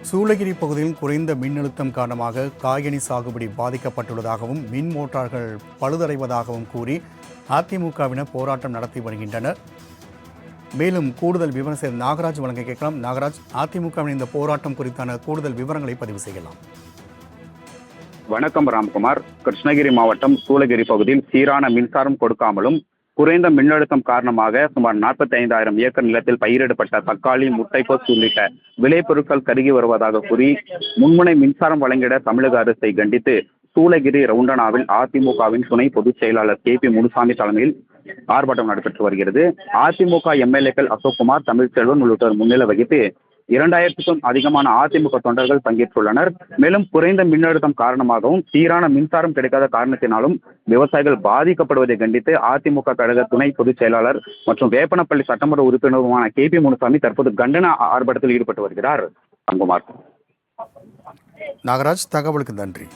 சூளகிரி பகுதியில் குறைந்த மின்னழுத்தம் காரணமாக காய்கனி சாகுபடி பாதிக்கப்பட்டுள்ளதாகவும் மின் மோட்டார்கள் பழுதடைவதாகவும் கூறி அதிமுகவினர் போராட்டம் நடத்தி வருகின்றனர். மேலும் கூடுதல் விவரம் நாகராஜ் வழங்க கேட்கலாம். நாகராஜ், அதிமுகவின் இந்த போராட்டம் குறித்தான கூடுதல் விவரங்களை பதிவு செய்யலாம். வணக்கம் ராம்குமார். கிருஷ்ணகிரி மாவட்டம் சூளகிரி பகுதியில் சீரான மின்சாரம் கொடுக்காமலும் குறைந்த மின்னழுத்தம் காரணமாக சுமார் 45,000 ஏக்கர் நிலத்தில் பயிரிடப்பட்ட தக்காளி, முட்டைக்கோஸ் உள்ளிட்ட விளைபொருட்கள் கருகி வருவதாக கூறி மும்முனை மின்சாரம் வழங்கிட தமிழக அரசை கண்டித்து சூளகிரி ரவுண்டனாவில் அதிமுகவின் துணை பொதுச் செயலாளர் KP முனுசாமி தலைமையில் ஆர்ப்பாட்டம் நடைபெற்று வருகிறது. அதிமுக MLAக்கள் அசோக்குமார், தமிழ்ச்செல்வன் உள்ளிட்டோர் முன்னிலை வகித்து 2000க்கும் அதிகமான அதிமுக தொண்டர்கள் பங்கேற்றுள்ளனர். மேலும் குறைந்த மின்னழுத்தம் காரணமாகவும் சீரான மின்சாரம் கிடைக்காத காரணத்தினாலும் விவசாயிகள் பாதிக்கப்படுவதை கண்டித்து அதிமுக கழக துணை பொதுச் செயலாளர் மற்றும் வேப்பனப்பள்ளி சட்டமன்ற உறுப்பினருமான KP முனுசாமி தற்போது கண்டன ஆர்ப்பாட்டத்தில் ஈடுபட்டு வருகிறார். அங்குமார். நாகராஜ், தகவலுக்கு நன்றி.